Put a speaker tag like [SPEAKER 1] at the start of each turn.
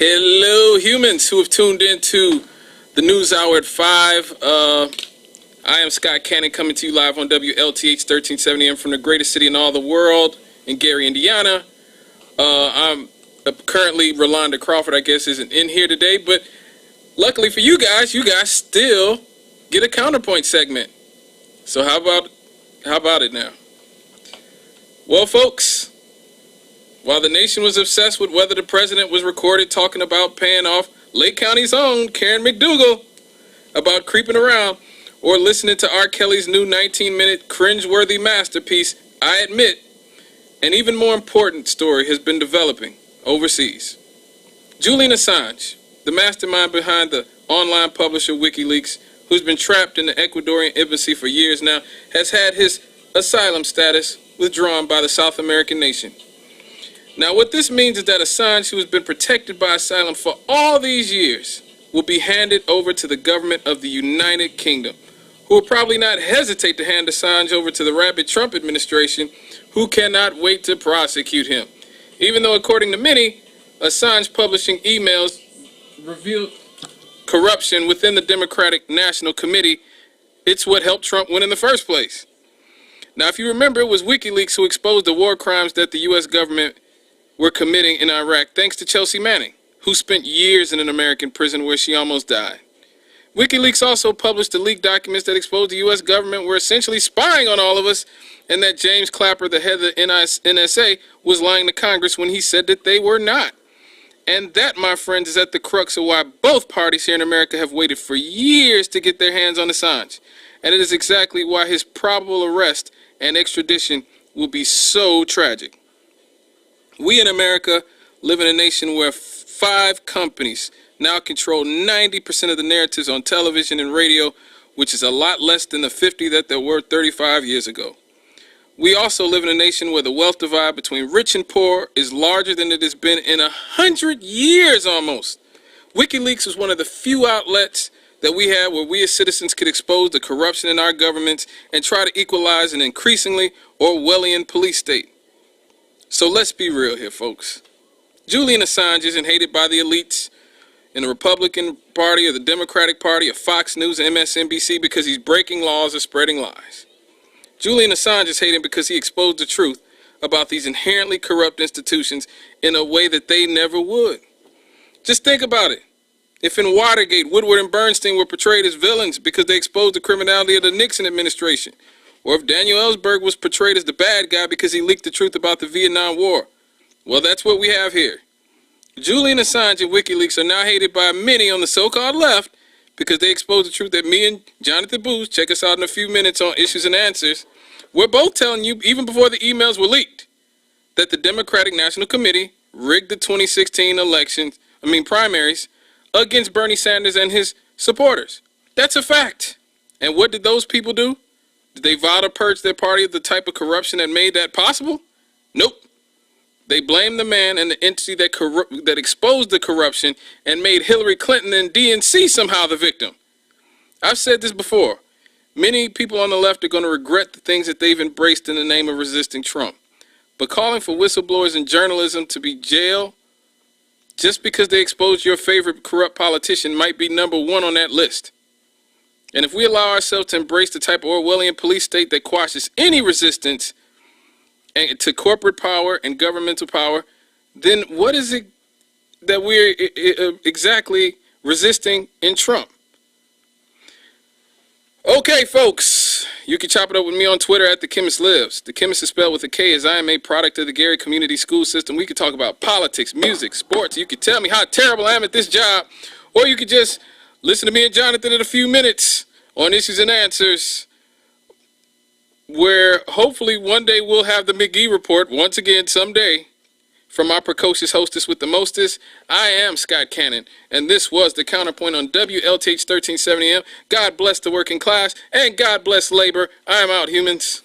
[SPEAKER 1] Hello, humans who have tuned into the News Hour at 5. I am Scott Cannon coming to you live on WLTH 1370 AM from the greatest city in all the world, in Gary, Indiana. I'm currently, Rolanda Crawford, I guess, isn't in here today, but luckily for you guys still get a Counterpoint segment. So how about it now? Well, folks, while the nation was obsessed with whether the president was recorded talking about paying off Lake County's own Karen McDougal about creeping around, or listening to R. Kelly's new 19-minute cringe-worthy masterpiece, I admit, an even more important story has been developing overseas. Julian Assange, the mastermind behind the online publisher WikiLeaks, who's been trapped in the Ecuadorian embassy for years now, has had his asylum status withdrawn by the South American nation. Now, what this means is that Assange, who has been protected by asylum for all these years, will be handed over to the government of the United Kingdom, who will probably not hesitate to hand Assange over to the rabid Trump administration, who cannot wait to prosecute him. Even though, according to many, Assange publishing emails revealed corruption within the Democratic National Committee, it's what helped Trump win in the first place. Now, if you remember, it was WikiLeaks who exposed the war crimes that the U.S. government were committing in Iraq, thanks to Chelsea Manning, who spent years in an American prison where she almost died. WikiLeaks also published the leaked documents that exposed the U.S. government were essentially spying on all of us, and that James Clapper, the head of the NSA, was lying to Congress when he said that they were not. And that, my friends, is at the crux of why both parties here in America have waited for years to get their hands on Assange. And it is exactly why his probable arrest and extradition will be so tragic. We in America live in a nation where 5 companies now control 90% of the narratives on television and radio, which is a lot less than the 50 that there were 35 years ago. We also live in a nation where the wealth divide between rich and poor is larger than it has been in 100 years almost. WikiLeaks was one of the few outlets that we had where we as citizens could expose the corruption in our governments and try to equalize an increasingly Orwellian police state. So let's be real here, folks. Julian Assange isn't hated by the elites in the Republican Party or the Democratic Party or Fox News or MSNBC because he's breaking laws or spreading lies. Julian Assange is hated because he exposed the truth about these inherently corrupt institutions in a way that they never would. Just think about it. If in Watergate, Woodward and Bernstein were portrayed as villains because they exposed the criminality of the Nixon administration, or if Daniel Ellsberg was portrayed as the bad guy because he leaked the truth about the Vietnam War, well, that's what we have here. Julian Assange and WikiLeaks are now hated by many on the so-called left because they exposed the truth that me and Jonathan Booth, check us out in a few minutes on Issues and Answers, we're both telling you, even before the emails were leaked, that the Democratic National Committee rigged the 2016 primaries against Bernie Sanders and his supporters. That's a fact. And what did those people do? Did they vow to purge their party of the type of corruption that made that possible? Nope. They blamed the man and the entity that exposed the corruption and made Hillary Clinton and DNC somehow the victim. I've said this before. Many people on the left are going to regret the things that they've embraced in the name of resisting Trump. But calling for whistleblowers and journalism to be jailed just because they exposed your favorite corrupt politician might be number 1 on that list. And if we allow ourselves to embrace the type of Orwellian police state that quashes any resistance to corporate power and governmental power, then what is it that we're exactly resisting in Trump? Okay, folks, you can chop it up with me on Twitter at The Chemist Lives. The Chemist is spelled with a K, as I am a product of the Gary Community School System. We could talk about politics, music, sports. You could tell me how terrible I am at this job, or you could just listen to me and Jonathan in a few minutes on Issues and Answers, where hopefully one day we'll have the McGee Report once again someday from our precocious hostess with the mostest. I am Scott Cannon, and this was the Counterpoint on WLTH 1370 AM. God bless the working class, and God bless labor. I am out, humans.